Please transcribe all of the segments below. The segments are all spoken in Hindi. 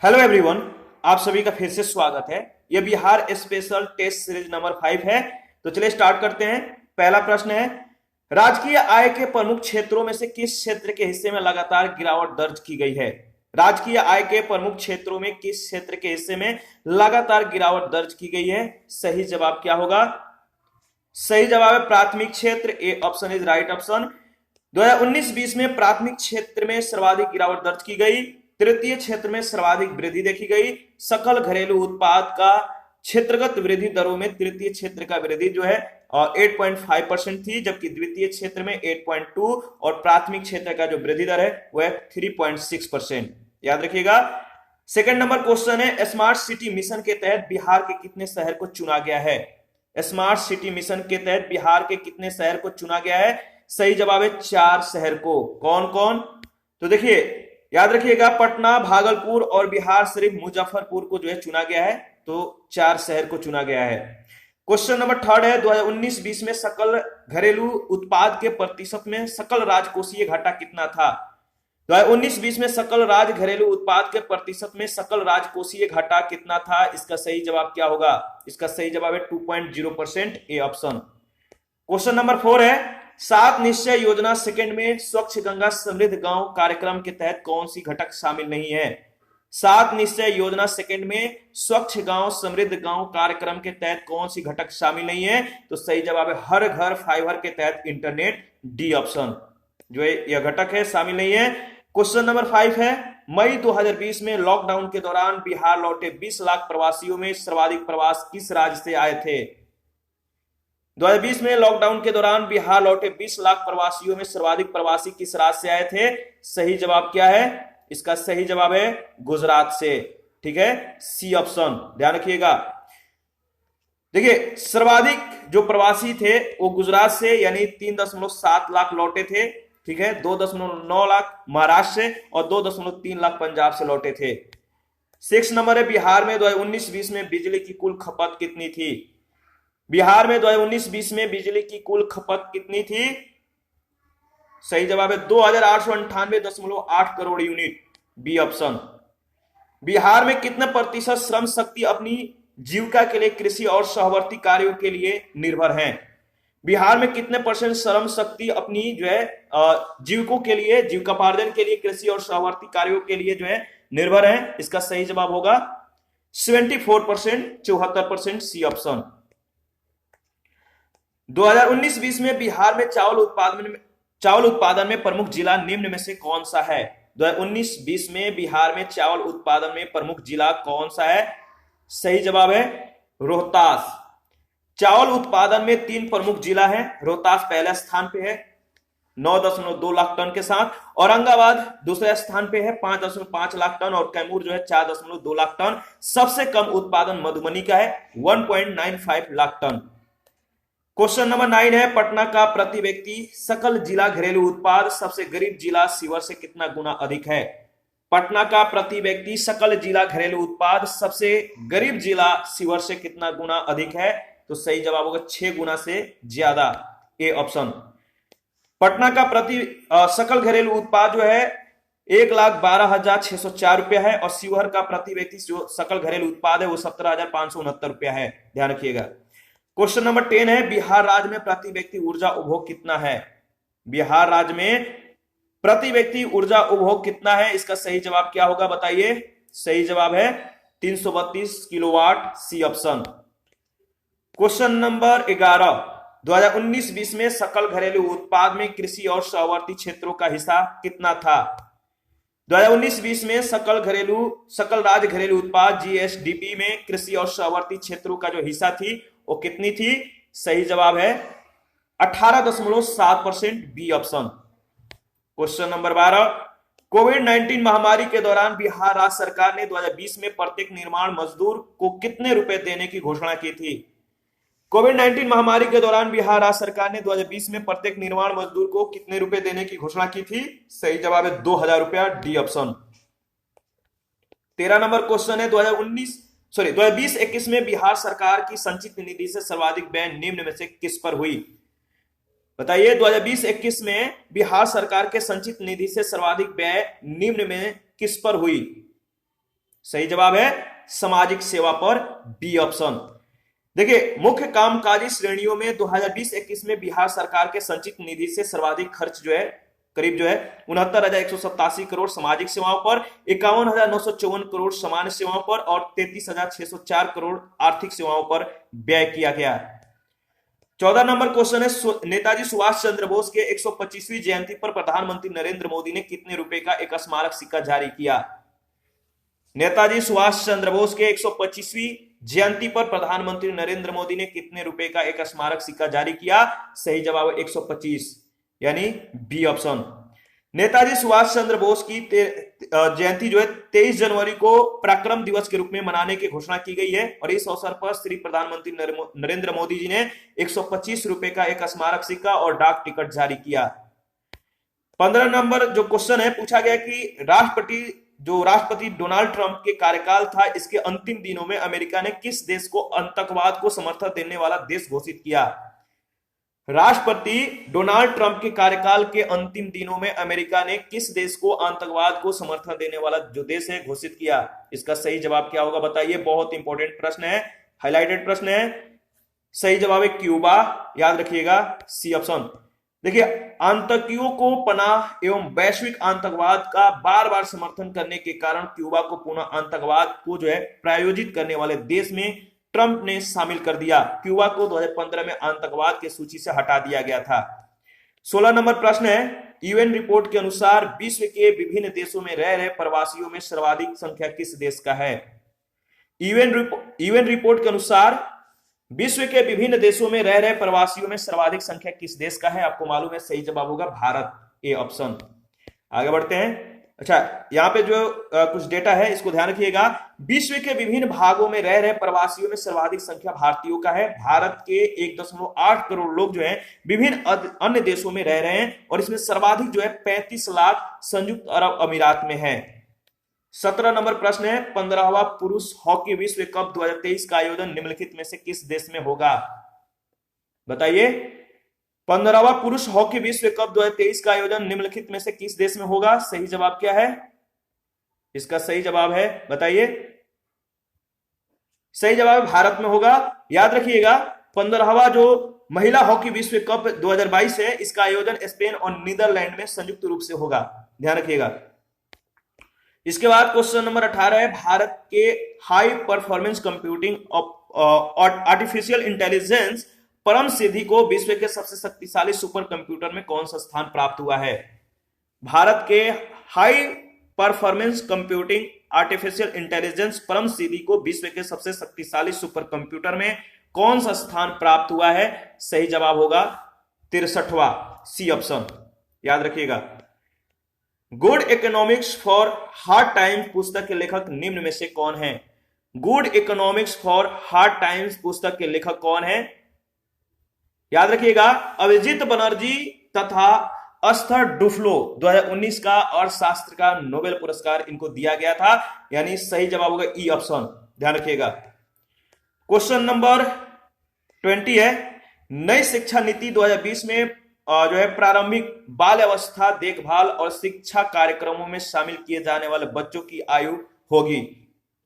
हेलो एवरीवन, आप सभी का फिर से स्वागत है। यह Bihar special test series number 5 है। तो चलिए स्टार्ट करते हैं। पहला प्रश्न है, राजकीय आय के प्रमुख क्षेत्रों में से किस क्षेत्र के हिस्से में लगातार गिरावट दर्ज की गई है? राजकीय आय के प्रमुख क्षेत्रों में किस क्षेत्र के हिस्से में लगातार गिरावट दर्ज की गई है? सही जवाब क्या होगा? सही जवाब है प्राथमिक क्षेत्र। A option is right option. 2019-20 में प्राथमिक क्षेत्र में सर्वाधिक गिरावट दर्ज की गई। तृतीय क्षेत्र में सर्वाधिक वृद्धि देखी गई। सकल घरेलू उत्पाद का क्षेत्रगत वृद्धि दरों में तृतीय क्षेत्र का वृद्धि जो है 8.5% थी, जबकि द्वितीय क्षेत्र में 8.2 और प्राथमिक क्षेत्र का जो वृद्धि दर है वह 3.6%। याद रखिएगा। सेकंड नंबर क्वेश्चन है, स्मार्ट सिटी मिशन के तहत बिहार के कितने शहर को चुना गया है? स्मार्ट सिटी मिशन के तहत बिहार के कितने शहर को चुना गया है? सही जवाब है 4 शहर को। कौन कौन? तो देखिए, याद रखिएगा, पटना, भागलपुर और बिहार शरीफ मुजफ्फरपुर को जो है चुना गया है। तो 4 शहर को चुना गया है। क्वेश्चन नंबर थर्ड है, 2019-20 में सकल घरेलू उत्पाद के प्रतिशत में सकल राजकोषीय घाटा कितना था? 2019-20 में सकल राज घरेलू उत्पाद के प्रतिशत में सकल राजकोषीय घाटा कितना था? इसका सही जवाब क्या होगा? इसका सही जवाब है 2.0%। ए ऑप्शन। क्वेश्चन नंबर 4 है, 7 निश्चय योजना सेकंड में स्वच्छ गंगा समृद्ध गांव कार्यक्रम के तहत कौन सी घटक शामिल नहीं है? 7 निश्चय योजना सेकंड में स्वच्छ गांव समृद्ध गांव कार्यक्रम के तहत कौन सी घटक शामिल नहीं है? तो सही जवाब है हर घर फाइबर के तहत इंटरनेट। डी ऑप्शन जो है यह घटक है, शामिल नहीं है। क्वेश्चन नंबर 5 है, मई 2020 में लॉकडाउन के दौरान बिहार लौटे 20 लाख प्रवासियों में सर्वाधिक प्रवास किस राज्य से आए थे? 2020 में लॉकडाउन के दौरान बिहार लौटे 20 लाख प्रवासियों में सर्वाधिक प्रवासी किस राज्य से आए थे? सही जवाब क्या है? इसका सही जवाब है गुजरात से। ठीक है, सी ऑप्शन। ध्यान रखिएगा। देखिए, सर्वाधिक जो प्रवासी थे वो गुजरात से यानी 3.7 लाख लौटे थे। ठीक है, 2.9 लाख महाराष्ट्र से और 2.3 लाख पंजाब से लौटे थे। 6 नंबर है, बिहार में 2019-20 में बिजली की कुल खपत कितनी थी? बिहार में 2019-20 में बिजली की कुल खपत कितनी थी? सही जवाब है 2898.8 crore unit. B option. Bihar में कितने प्रतिशत श्रम शक्ति अपनी जीविका के लिए कृषि और सहवर्ती कार्यों के लिए निर्भर है? बिहार में कितने परसेंट श्रम शक्ति अपनी जो है जीविकों के लिए, जीविकोपार्जन के लिए, कृषि और सहवर्ती कार्यों के लिए जो है निर्भर है? इसका सही जवाब होगा 74%, 74%। C option. 2019-20 में बिहार में चावल उत्पादन में प्रमुख जिला निम्न में से कौन सा है? 2019-20 में बिहार में चावल उत्पादन में प्रमुख जिला कौन सा है? सही जवाब है रोहतास। चावल उत्पादन में 3 प्रमुख जिला है। रोहतास पहले स्थान पे है 9.2 लाख टन के साथ, औरंगाबाद दूसरे स्थान पे है 5.5 लाख टन और कैमूर जो है 4.2 लाख टन। सबसे कम उत्पादन मधुबनी का है 1.95 लाख टन। क्वेश्चन नंबर 9 है, पटना का प्रति व्यक्ति सकल जिला घरेलू उत्पाद सबसे गरीब जिला शिवर से कितना गुना अधिक है? पटना का प्रति व्यक्ति सकल जिला घरेलू उत्पाद सबसे गरीब जिला शिवर से कितना गुना अधिक है? तो सही जवाब होगा 6 गुना से ज्यादा। A option. पटना का प्रति सकल घरेलू उत्पाद जो है 1,12,604 रुपया है और शिवहर का प्रति व्यक्ति जो सकल घरेलू उत्पाद है वो 17,569 रुपया है। ध्यान रखिएगा। क्वेश्चन नंबर 10 है, बिहार राज्य में प्रति व्यक्ति ऊर्जा उपभोग कितना है? बिहार राज्य में प्रति व्यक्ति ऊर्जा उपभोग कितना है? इसका सही जवाब क्या होगा बताइए? सही जवाब है 332 kilowatt. C option. Question number 11, 2019-20 में सकल घरेलू उत्पाद में कृषि और सहवर्ती क्षेत्रों का हिस्सा कितना था? 2019-20 में सकल राज्य घरेलू उत्पाद जीएसडीपी में कृषि और सहवर्ती क्षेत्रों का जो हिस्सा थी वो कितनी थी? सही जवाब है 18.7%। B option. क्वेश्चन नंबर 12, कोविड-19 महामारी के दौरान बिहार राज्य सरकार ने 2020 में प्रत्येक निर्माण मजदूर को कितने रुपए देने की घोषणा की थी? कोविड-19 महामारी के दौरान बिहार राज्य सरकार ने 2020 में प्रत्येक निर्माण मजदूर को कितने रुपए देने की घोषणा की थी? सही जवाब है 2,000 रुपया। D option. 13 नंबर क्वेश्चन है, 2020-21 में बिहार सरकार की संचित निधि से सर्वाधिक व्यय निम्न में से किस पर हुई? बताइए, 2020-21 में बिहार सरकार के संचित निधि से सर्वाधिक व्यय निम्न में किस पर हुई? सही जवाब है सामाजिक सेवा पर, बी ऑप्शन। देखिए, मुख्य कामकाजी श्रेणियों में 2020-21 में बिहार सरकार के संचित निधि से सर्वाधिक खर्च जो है करीब जो है 69,187 करोड़ सामाजिक सेवाओं पर, 51,954 करोड़ सामान्य सेवाओं पर और 33,604 करोड़ आर्थिक सेवाओं पर व्यय किया गया। 14 नंबर क्वेश्चन है, नेताजी सुभाष चंद्र बोस के 125वीं जयंती पर प्रधानमंत्री नरेंद्र मोदी ने कितने रुपए का एक स्मारक सिक्का जारी किया? नेताजी सुभाष चंद्र बोस के 125वीं जयंती पर प्रधानमंत्री नरेंद्र मोदी ने कितने रुपए का एक स्मारक सिक्का जारी किया? सही जवाब है 125, यानी बी ऑप्शन। नेताजी सुभाष चंद्र बोस की जयंती जो है 23 जनवरी को पराक्रम दिवस के रूप में मनाने की घोषणा की गई है और इस अवसर पर श्री प्रधानमंत्री नरेंद्र मोदी जी ने 125 रुपए का एक स्मारक सिक्का और डाक टिकट जारी किया। 15 नंबर जो क्वेश्चन है, पूछा गया कि राष्ट्रपति डोनाल्ड ट्रंप के कार्यकाल था, इसके अंतिम दिनों में अमेरिका ने किस देश को आतंकवाद को समर्थन देने वाला देश घोषित किया? राष्ट्रपति डोनाल्ड ट्रंप के कार्यकाल के अंतिम दिनों में अमेरिका ने किस देश को आतंकवाद को समर्थन देने वाला जो देश है घोषित किया? इसका सही जवाब क्या होगा बताइए? बहुत इंपॉर्टेंट प्रश्न है, हाईलाइटेड प्रश्न है। सही जवाब है क्यूबा, याद रखिएगा, सी ऑप्शन। देखिए, आतंकियों को पनाह एवं वैश्विक आतंकवाद का बार बार समर्थन करने के कारण क्यूबा को पुनः आतंकवाद को जो है प्रायोजित करने वाले देश में ट्रंप ने शामिल कर दिया। क्यूबा को 2015 में आतंकवाद की सूची से हटा दिया गया था। 16 नंबर प्रश्न है, यूएन रिपोर्ट के अनुसार विश्व के विभिन्न देशों में रह रहे प्रवासियों में सर्वाधिक संख्या किस देश का है? यूएन रिपोर्ट के अनुसार विश्व के विभिन्न देशों में रह रहे प्रवासियों में सर्वाधिक संख्या किस देश का है? आपको मालूम है, सही जवाब होगा भारत, ए ऑप्शन। आगे बढ़ते हैं। अच्छा, यहाँ पे जो कुछ डेटा है इसको ध्यान रखिएगा। विश्व के विभिन्न भागों में रह रहे प्रवासियों में सर्वाधिक संख्या भारतीयों का है। भारत के 1.8 करोड़ लोग जो हैं विभिन्न अन्य देशों में रह रहे हैं और इसमें सर्वाधिक जो है 35 लाख संयुक्त अरब अमीरात में है। 17 नंबर प्रश्न है, 15वां पुरुष हॉकी विश्व कप 2023 का आयोजन निम्नलिखित में से किस देश में होगा? बताइए, 15वां पुरुष हॉकी विश्व कप 2023 का आयोजन निम्नलिखित में से किस देश में होगा? सही जवाब क्या है? इसका सही जवाब है, बताइए। सही जवाब भारत में होगा। याद रखिएगा, 15वां जो महिला हॉकी विश्व कप 2022 है, इसका आयोजन स्पेन और नीदरलैंड में संयुक्त रूप से होगा, ध्यान रखिएगा। इसके बाद क्वेश्चन नंबर 18 है, भारत के high performance computing artificial intelligence परम सिद्धि को विश्व के सबसे शक्तिशाली सुपर कंप्यूटर में कौन सा स्थान प्राप्त हुआ है? भारत के high performance computing artificial intelligence परम सिद्धि को विश्व के सबसे शक्तिशाली सुपर कंप्यूटर में कौन सा स्थान प्राप्त हुआ है? सही जवाब होगा 63वां, सी ऑप्शन, याद रखिएगा। Good economics for hard times पुस्तक के लेखक निम्न में से कौन है? Good economics for hard times पुस्तक के लेखक कौन है? याद रखिएगा, अभिजीत बनर्जी तथा अस्थर डुफ्लो 2019 का अर्थशास्त्र का नोबेल पुरस्कार इनको दिया गया था, यानी सही जवाब होगा ई ऑप्शन, ध्यान रखिएगा। क्वेश्चन नंबर 20 है, नई शिक्षा नीति 2020 में जो है प्रारंभिक बाल अवस्था देखभाल और शिक्षा कार्यक्रमों में शामिल किए जाने वाले बच्चों की आयु होगी?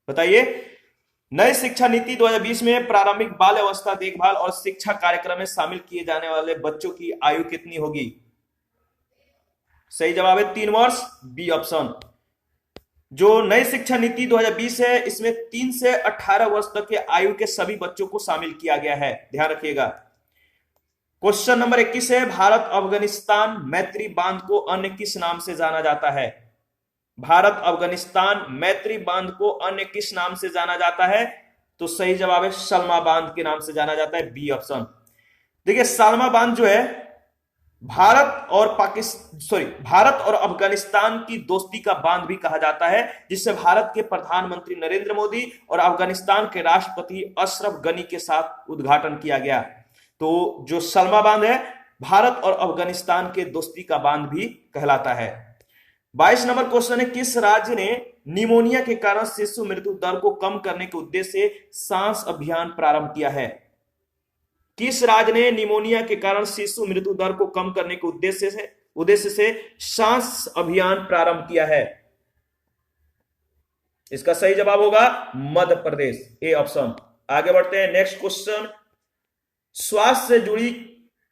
बताइए, नई शिक्षा नीति 2020 में प्रारंभिक बाल अवस्था देखभाल और शिक्षा कार्यक्रम में शामिल किए जाने वाले बच्चों की आयु कितनी होगी? सही जवाब है 3 वर्ष, बी ऑप्शन। जो नई शिक्षा नीति 2020 है, इसमें 3 से 18 वर्ष तक के आयु के सभी बच्चों को शामिल किया गया है, ध्यान रखिएगा। क्वेश्चन नंबर 21 है, भारत अफगानिस्तान मैत्री बांध को अन्य किस नाम से जाना जाता है? भारत अफगानिस्तान मैत्री बांध को अन्य किस नाम से जाना जाता है? तो सही जवाब है सलमा बांध के नाम से जाना जाता है, बी ऑप्शन। देखिए, सलमा बांध जो है भारत और अफगानिस्तान की दोस्ती का बांध भी कहा जाता है, जिससे भारत के प्रधानमंत्री नरेंद्र मोदी और अफगानिस्तान के राष्ट्रपति अशरफ गनी के साथ उद्घाटन किया गया। तो जो सलमा बांध है भारत और अफगानिस्तान के दोस्ती का बांध भी कहलाता है। 22 नंबर क्वेश्चन है, किस राज्य ने निमोनिया के कारण शिशु मृत्यु दर को कम करने के उद्देश्य से सांस अभियान प्रारंभ किया है? किस राज्य ने निमोनिया के कारण शिशु मृत्यु दर को कम करने के उद्देश्य से सांस अभियान प्रारंभ किया है? इसका सही जवाब होगा मध्य प्रदेश, ए ऑप्शन। आगे बढ़ते हैं, नेक्स्ट क्वेश्चन। स्वास्थ्य से जुड़ी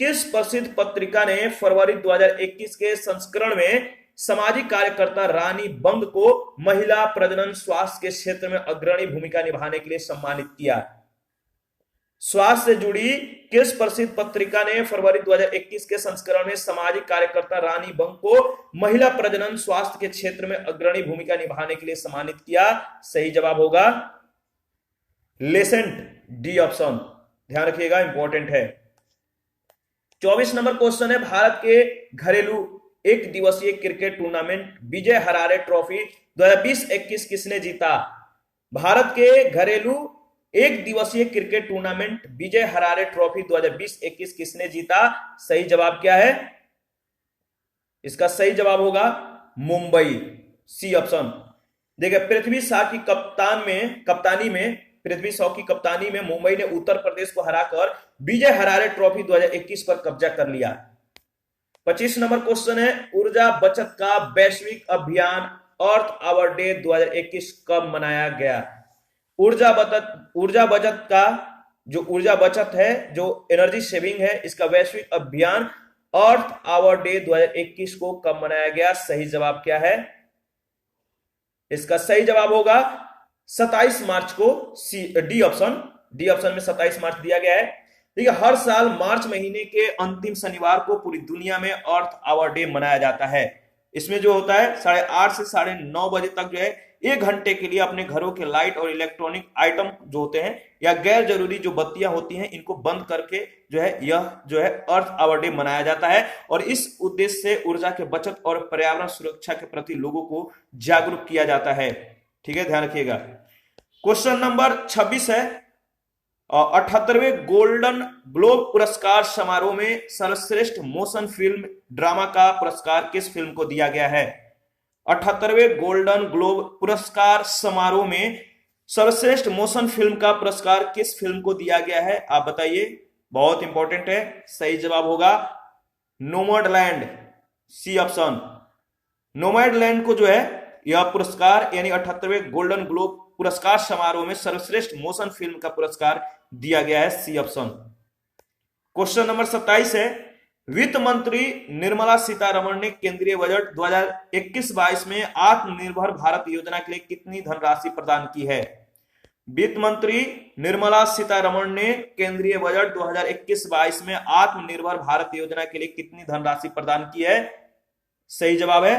किस प्रसिद्ध पत्रिका ने फरवरी 2021 के संस्करण में सामाजिक कार्यकर्ता रानी बंग को महिला प्रजनन स्वास्थ्य के क्षेत्र में अग्रणी भूमिका निभाने के लिए सम्मानित किया? स्वास्थ्य से जुड़ी किस प्रसिद्ध पत्रिका ने फरवरी 2021 के संस्करण में सामाजिक कार्यकर्ता रानी बंग को महिला प्रजनन स्वास्थ्य के क्षेत्र में अग्रणी भूमिका निभाने के लिए सम्मानित किया? सही जवाब होगा लेसेंट, डी ऑप्शन। ध्यान रखिएगा, इंपॉर्टेंट है। 24 नंबर क्वेश्चन है, भारत के घरेलू एक दिवसीय क्रिकेट टूर्नामेंट विजय हरारे ट्रॉफी 2020-21 किसने जीता? भारत के घरेलू एक दिवसीय क्रिकेट टूर्नामेंट विजय हरारे ट्रॉफी 2020-21 किसने जीता? सही जवाब क्या है? इसका सही जवाब होगा मुंबई, सी ऑप्शन। देखिए, पृथ्वी शॉ की कप्तानी में मुंबई ने उत्तर प्रदेश को हराकर विजय हरारे ट्रॉफी 2021 पर कब्जा कर लिया। 25 नंबर क्वेश्चन है, ऊर्जा बचत का वैश्विक अभियान अर्थ आवर डे 2021 कब मनाया गया? ऊर्जा बचत का जो ऊर्जा बचत है, जो एनर्जी सेविंग है, इसका वैश्विक अभियान अर्थ आवर डे 2021 को कब मनाया गया? सही जवाब क्या है? इसका सही जवाब होगा 27 मार्च को, डी ऑप्शन में 27 मार्च दिया गया है। देखिए, हर साल मार्च महीने के अंतिम शनिवार को पूरी दुनिया में अर्थ आवर डे मनाया जाता है। इसमें जो होता है 8:30 से 9:30 बजे तक जो है 1 घंटे के लिए अपने घरों के लाइट और इलेक्ट्रॉनिक आइटम जो होते हैं या गैर जरूरी जो बत्तियां होती हैं, इनको बंद करके यह जो है अर्थ आवर डे मनाया जाता है। और इस उद्देश्य से ऊर्जा के बचत और पर्यावरण सुरक्षा के प्रति लोगों को जागरूक किया जाता है। ठीक है, ध्यान रखिएगा। क्वेश्चन नंबर 26 है, 78वें गोल्डन ग्लोब पुरस्कार समारोह में सर्वश्रेष्ठ मोशन फिल्म ड्रामा का पुरस्कार किस फिल्म को दिया गया है? 78वें गोल्डन ग्लोब पुरस्कार समारोह में सर्वश्रेष्ठ मोशन फिल्म का पुरस्कार किस फिल्म को दिया गया है? आप बताइए, बहुत इंपॉर्टेंट है। सही जवाब होगा नोमैडलैंड, सी ऑप्शन। नोमैडलैंड को जो है यह पुरस्कार यानी 78वें गोल्डन ग्लोब पुरस्कार समारोह में सर्वश्रेष्ठ मोशन फिल्म का पुरस्कार दिया गया है, सी ऑप्शन। क्वेश्चन नंबर 27 है, वित्त मंत्री निर्मला सीतारमण ने केंद्रीय बजट 2021-22 में आत्मनिर्भर भारत योजना के लिए कितनी धनराशि प्रदान की है? वित्त मंत्री निर्मला सीतारमण ने केंद्रीय बजट 2021-22 में आत्मनिर्भर भारत योजना के लिए कितनी धनराशि प्रदान की है? सही जवाब है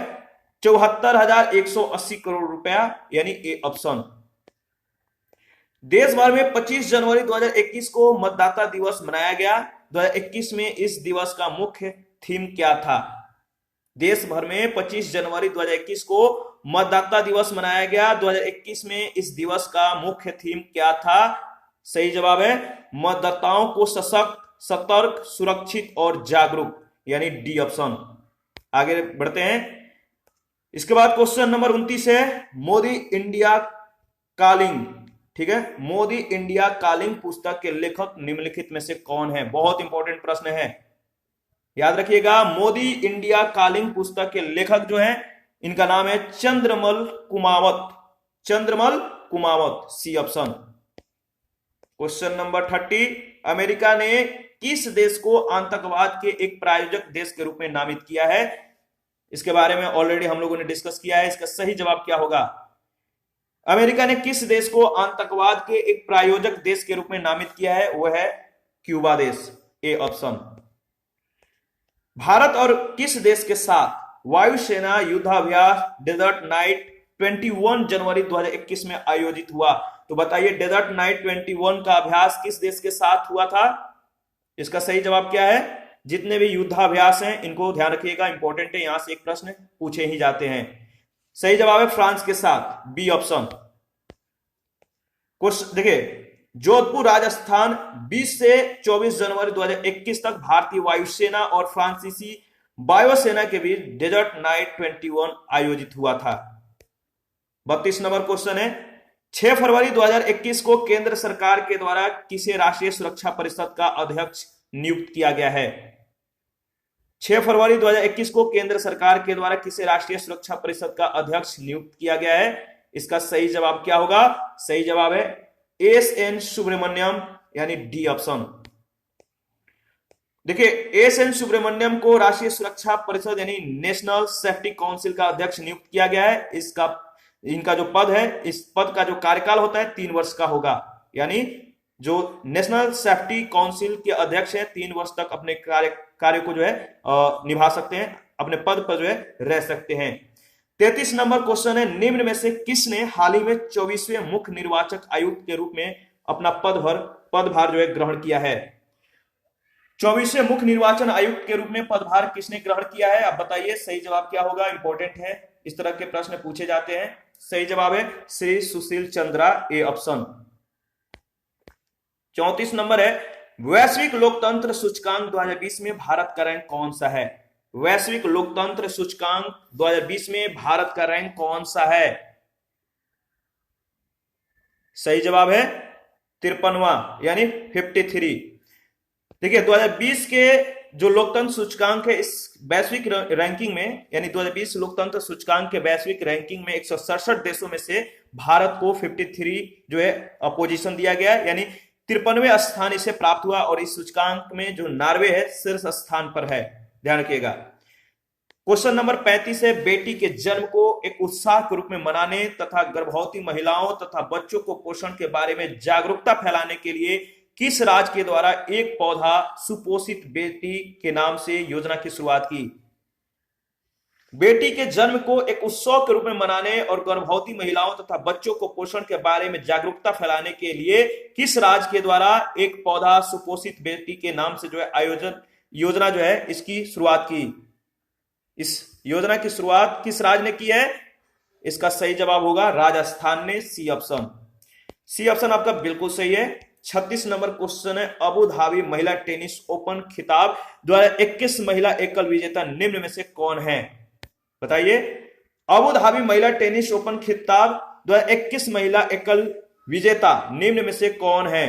74,180 करोड़ रुपया, यानी ए ऑप्शन। देश भर में 25 जनवरी 2021 को मतदाता दिवस मनाया गया। 2021 में इस दिवस का मुख्य थीम क्या था? देश भर में 25 जनवरी 2021 को मतदाता दिवस मनाया गया। 2021 में इस दिवस का मुख्य थीम क्या था? सही जवाब है मतदाताओं को सशक्त, सतर्क, सुरक्षित और जागरूक, यानी डी ऑप्शन। आगे बढ़ते हैं। इसके बाद क्वेश्चन नंबर 29 है, मोदी इंडिया कॉलिंग। ठीक है, मोदी इंडिया कॉलिंग पुस्तक के लेखक निम्नलिखित में से कौन है? बहुत इंपॉर्टेंट प्रश्न है, याद रखिएगा। मोदी इंडिया कॉलिंग पुस्तक के लेखक जो हैं, इनका नाम है Chandramal Kumawat, C option. Question number 30, America ने किस देश को आतंकवाद के एक प्रायोजक देश के रूप में नामित किया है? इसके बारे में ऑलरेडी हम लोगों ने डिस्कस किया है। इसका सही जवाब क्या होगा? अमेरिका ने किस देश को आतंकवाद के एक प्रायोजक देश के रूप में नामित किया है? वो है क्यूबा देश, ए ऑप्शन। भारत और किस देश के साथ वायुसेना युद्धाभ्यास डेजर्ट नाइट 21 जनवरी 2021 में आयोजित हुआ? तो बताइए, डेजर्ट नाइट 21 का अभ्यास किस देश के साथ हुआ था? इसका सही जवाब क्या है? जितने भी युद्धाभ्यास हैं इनको ध्यान रखिएगा, इंपॉर्टेंट है, यहां से एक प्रश्न पूछे ही जाते हैं। सही जवाब है फ्रांस के साथ, बी ऑप्शन। क्वेश्चन देखिए, जोधपुर राजस्थान 20 से 24 जनवरी 2021 तक भारतीय वायुसेना और फ्रांसीसी वायुसेना के बीच डेजर्ट नाइट 21 आयोजित हुआ था। 32 नंबर क्वेश्चन है, 6 फरवरी 2021 को केंद्र सरकार के द्वारा किसे राष्ट्रीय सुरक्षा परिषद का अध्यक्ष नियुक्त किया गया है? 6 फरवरी 2021 को केंद्र सरकार के द्वारा किसे राष्ट्रीय सुरक्षा परिषद का अध्यक्ष नियुक्त किया गया है? इसका सही जवाब क्या होगा? सही जवाब है एस एन सुब्रमण्यम, यानी डी ऑप्शन। देखिए, एस एन सुब्रमण्यम को राष्ट्रीय सुरक्षा परिषद यानी नेशनल सेफ्टी काउंसिल का अध्यक्ष नियुक्त किया गया है। इनका जो पद है, इस पद का जो कार्यकाल होता है 3 वर्ष का होगा, यानी जो नेशनल सेफ्टी काउंसिल के अध्यक्ष है 3 वर्ष तक अपने कार्य को जो है निभा सकते हैं, अपने पद पर जो है रह सकते हैं। 33 नंबर क्वेश्चन है, निम्न में से किसने हाल ही में 24वें मुख्य निर्वाचक आयुक्त के रूप में अपना पदभार जो है ग्रहण किया है? 24वें मुख्य निर्वाचन आयुक्त के रूप में पदभार किसने ग्रहण किया है? आप बताइए सही जवाब क्या होगा? इंपॉर्टेंट है, इस तरह के प्रश्न पूछे जाते हैं। सही जवाब है Shri Sushil Chandra, A option. 34 number है, वैश्विक लोकतंत्र सूचकांक 2020 में भारत का रैंक कौन सा है? वैश्विक लोकतंत्र सूचकांक 2020 में भारत का रैंक कौन सा है? सही जवाब है 53वां, यानी 53। देखिए, 2020 के जो लोकतंत्र सूचकांक है, इस वैश्विक रैंकिंग में, यानी 2020 लोकतंत्र सूचकांक के वैश्विक रैंकिंग में 167 देशों में से भारत को 53 जो है पोजीशन दिया गया, यानी 53वें स्थान इसे प्राप्त हुआ। और इस सूचकांक में जो नॉर्वे है शीर्ष स्थान पर है, ध्यान रखिएगा। क्वेश्चन नंबर 35 है, बेटी के जन्म को एक उत्साह के रूप में मनाने तथा गर्भवती महिलाओं तथा बच्चों को पोषण के बारे में जागरूकता फैलाने के लिए किस राज्य के द्वारा एक पौधा सुपोषित बेटी के नाम से योजना की शुरुआत की? बेटी के जन्म को एक उत्सव के रूप में मनाने और गर्भवती महिलाओं तथा बच्चों को पोषण के बारे में जागरूकता फैलाने के लिए किस राज्य के द्वारा एक पौधा सुपोषित बेटी के नाम से जो है योजना जो है इसकी शुरुआत की? इस योजना की शुरुआत किस राज्य ने की है? इसका सही जवाब होगा राजस्थान ने, सी ऑप्शन। सी ऑप्शन आपका बिल्कुल सही है। 36 नंबर क्वेश्चन है, अबू धाबी महिला टेनिस ओपन खिताब 2021 महिला एकल विजेता निम्न में से कौन है? बताइए, अबू धाबी महिला टेनिस ओपन खिताब 2021 महिला एकल विजेता निम्न में से कौन है?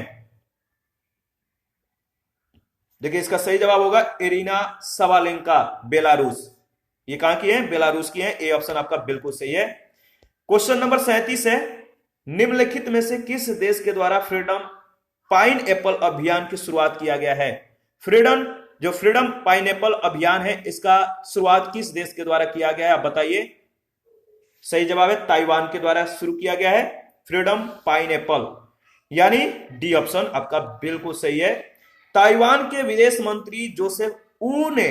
देखिए, इसका सही जवाब होगा इरीना सवालेंका, बेलारूस। ये कहां की है? बेलारूस की है, ए ऑप्शन आपका बिल्कुल सही है। क्वेश्चन नंबर 37 है, निम्नलिखित में से किस देश के द्वारा फ्रीडम पाइन एप्पल अभियान की शुरुआत किया गया है? फ्रीडम पाइन एप्पल अभियान है, इसका शुरुआत किस देश के द्वारा किया गया है? आप बताइए। सही जवाब है ताइवान के द्वारा शुरू किया गया है फ्रीडम पाइन एप्पल, यानी डी ऑप्शन आपका बिल्कुल सही है। ताइवान के विदेश मंत्री जोसेफ ऊ ने,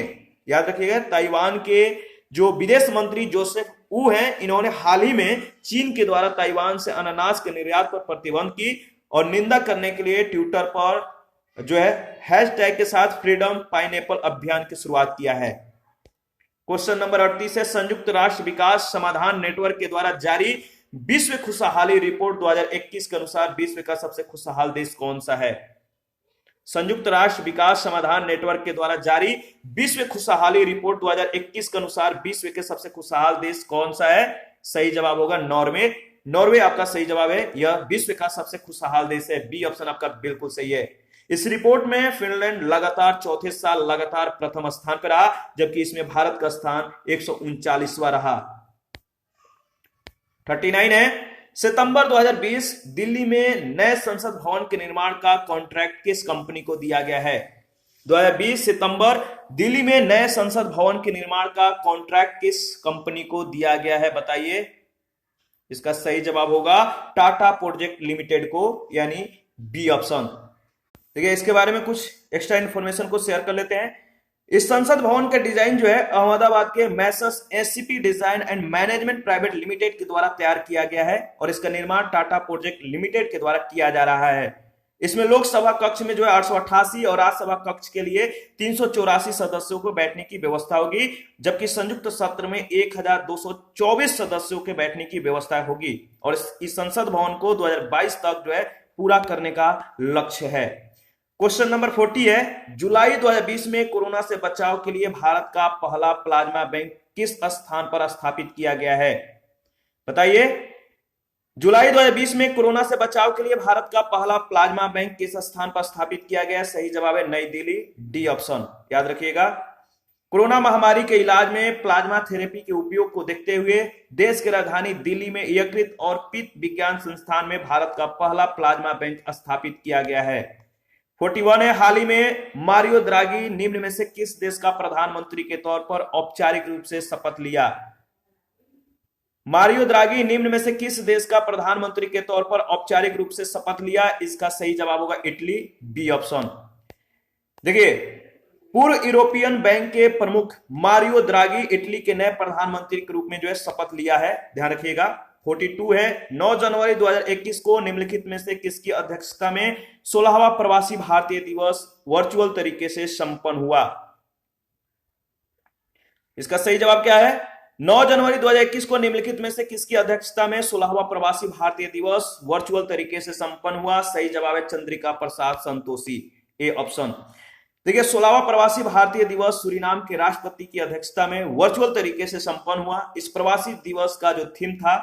याद रखिएगा, ताइवान के जो विदेश मंत्री जोसेफ ऊ हैं, इन्होंने हाल ही में चीन के द्वारा ताइवान से अनानास के निर्यात पर प्रतिबंध की और निंदा करने के लिए ट्विटर पर जो है हैशटैग के साथ फ्रीडम पाइनएप्पल अभियान की शुरुआत किया है। क्वेश्चन नंबर 38 है, संयुक्त राष्ट्र विकास समाधान नेटवर्क के द्वारा जारी विश्व खुशहाली रिपोर्ट 2021 के अनुसार विश्व का सबसे खुशहाल देश कौन सा है? संयुक्त राष्ट्र विकास समाधान नेटवर्क के द्वारा जारी विश्व खुशहाली रिपोर्ट 2021 के अनुसार विश्व के सबसे खुशहाल देश कौन सा है? सही जवाब होगा नॉर्वे। नॉर्वे आपका सही जवाब है, यह विश्व का सबसे खुशहाल देश है, बी ऑप्शन आपका बिल्कुल सही है। इस रिपोर्ट में फिनलैंड लगातार चौथे साल लगातार प्रथम स्थान पर रहा, जबकि इसमें भारत का स्थान 139वां रहा। 39 है, सितंबर 2020 दिल्ली में नए संसद भवन के निर्माण का कॉन्ट्रैक्ट किस कंपनी को दिया गया है? 2020 सितंबर दिल्ली में नए संसद भवन के निर्माण का कॉन्ट्रैक्ट किस कंपनी को दिया गया है? बताइए। इसका सही जवाब होगा टाटा प्रोजेक्ट लिमिटेड को, यानी बी ऑप्शन। देखिए, इसके बारे में कुछ एक्स्ट्रा इन्फॉर्मेशन को शेयर कर लेते हैं। इस संसद भवन का डिजाइन जो है अहमदाबाद के Messrs SCP design and management private limited के द्वारा तैयार किया गया है और इसका निर्माण टाटा प्रोजेक्ट लिमिटेड के द्वारा किया जा रहा है। इसमें लोकसभा कक्ष में जो है 888 और राज्यसभा कक्ष के लिए 384 सदस्यों को बैठने की व्यवस्था होगी, जबकि संयुक्त सत्र में 1224 सदस्यों के बैठने की व्यवस्था होगी और इस संसद भवन को 2022 तक जो है पूरा करने का लक्ष्य है। क्वेश्चन नंबर 40 है, जुलाई 2020 में कोरोना से बचाव के लिए भारत का पहला प्लाज्मा बैंक किस स्थान पर स्थापित किया गया है? बताइए। जुलाई 2020 में कोरोना से बचाव के लिए भारत का पहला प्लाज्मा बैंक किस स्थान पर स्थापित किया गया? सही जवाब है नई दिल्ली, डी ऑप्शन, याद रखिएगा। कोरोना महामारी के इलाज में प्लाज्मा थेरेपी के उपयोग को देखते हुए देश की राजधानी दिल्ली में यकृत और पित्त विज्ञान संस्थान में भारत का पहला प्लाज्मा बैंक स्थापित किया गया है। 41 है, हाल ही में मारियो द्रागी निम्न में से किस देश का प्रधानमंत्री के तौर पर औपचारिक रूप से शपथ लिया? मारियो द्रागी निम्न में से किस देश का प्रधानमंत्री के तौर पर औपचारिक रूप से शपथ लिया? इसका सही जवाब होगा इटली, बी ऑप्शन। देखिए, पूर्व यूरोपियन बैंक के प्रमुख मारियो द्रागी इटली के नए प्रधानमंत्री के रूप में जो है शपथ लिया है, ध्यान रखिएगा। 42 है, 9 जनवरी 2021 को निम्नलिखित में से किसकी अध्यक्षता में 16वां प्रवासी भारतीय दिवस वर्चुअल तरीके से संपन्न हुआ? इसका सही जवाब क्या है? 9 जनवरी 2021 को निम्नलिखित में से किसकी अध्यक्षता में 16वां प्रवासी भारतीय दिवस वर्चुअल तरीके से संपन्न हुआ? सही जवाब है चंद्रिका प्रसाद संतोषी, ए ऑप्शन। देखिए, 16वां प्रवासी भारतीय दिवस सूरीनाम के राष्ट्रपति की अध्यक्षता में वर्चुअल तरीके से संपन्न हुआ। इस प्रवासी दिवस का जो थीम था,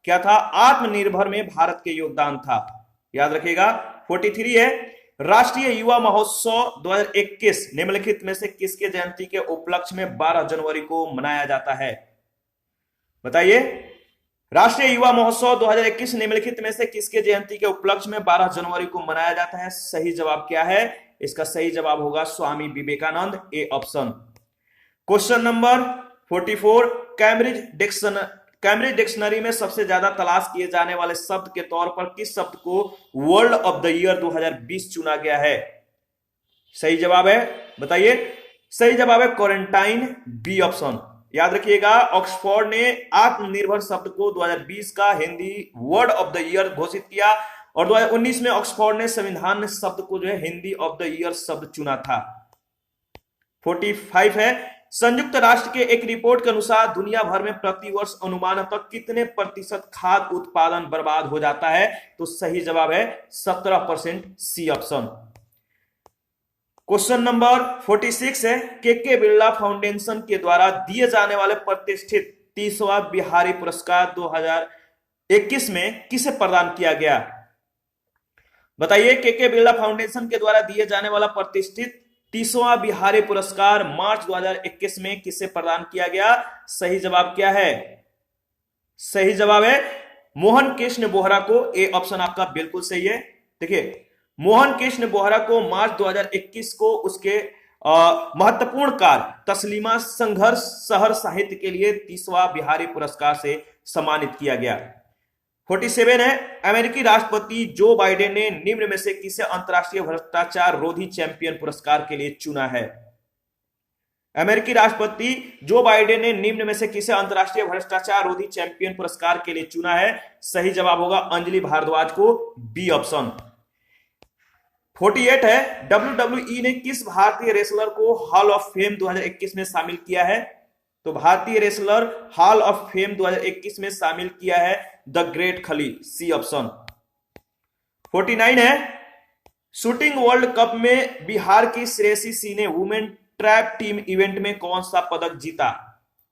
क्या था? आत्मनिर्भर में भारत के योगदान था, याद रखिएगा। 43 है, राष्ट्रीय युवा महोत्सव 2021 निम्नलिखित में से किसके जयंती के उपलक्ष्य में 12 जनवरी को मनाया जाता है? बताइए, राष्ट्रीय युवा महोत्सव 2021 निम्नलिखित में से किसके जयंती के उपलक्ष्य में 12 जनवरी को मनाया जाता है? सही जवाब क्या है? इसका सही जवाब होगा Swami Vivekananda, A option. Question number 44, Cambridge dictionary में सबसे ज्यादा तलाश किए जाने वाले शब्द के तौर पर किस शब्द को वर्ल्ड ऑफ द ईयर 2020 चुना गया है? सही जवाब है, बताइए। सही जवाब है क्वारंटाइन, बी ऑप्शन। याद रखिएगा, ऑक्सफोर्ड ने आत्मनिर्भर शब्द को 2020 का Hindi word of the year घोषित किया और 2019 में ऑक्सफोर्ड ने संविधान शब्द को जो है हिंदी ऑफ द ईयर शब्द चुना था। 45 है, संयुक्त राष्ट्र के एक रिपोर्ट के अनुसार दुनिया भर में प्रतिवर्ष अनुमानतः कितने प्रतिशत खाद्य उत्पादन बर्बाद हो जाता है? तो सही जवाब है 17%, सी ऑप्शन। क्वेश्चन नंबर 46 है, के बिरला फाउंडेशन के द्वारा दिए जाने वाले प्रतिष्ठित 30वां बिहारी पुरस्कार 2021 में किसे प्रदान किया गया? बताइए, के बिरला फाउंडेशन के द्वारा दिए जाने वाला प्रतिष्ठित 30वां बिहारी पुरस्कार मार्च 2021 में किसे प्रदान किया गया? सही जवाब क्या है? सही जवाब है मोहन कृष्ण बोहरा को, ए ऑप्शन आपका बिल्कुल सही है। देखिए, मोहन कृष्ण बोहरा को मार्च 2021 को उसके महत्वपूर्ण कार्य तस्लीमा संघर्ष शहर साहित्य के लिए 30वां बिहारी पुरस्कार से सम्मानित किया गया। 47 है, अमेरिकी राष्ट्रपति जो बाइडेन ने निम्न में से किसे अंतरराष्ट्रीय भ्रष्टाचार रोधी चैंपियन पुरस्कार के लिए चुना है? अमेरिकी राष्ट्रपति जो बाइडेन ने निम्न में से किसे अंतरराष्ट्रीय भ्रष्टाचार रोधी चैंपियन पुरस्कार के लिए चुना है? सही जवाब होगा अंजलि भारद्वाज को, बी ऑप्शन। 48 है, WWE ने किस भारतीय रेसलर को हॉल ऑफ फेम 2021 में शामिल किया है? तो भारतीय रेसलर हॉल ऑफ फेम 2021 में शामिल किया है the great Khali, C option. 49 है, शूटिंग वर्ल्ड कप में बिहार की श्रेयसी सिंह ने वुमेन ट्रैप टीम इवेंट में कौन सा पदक जीता?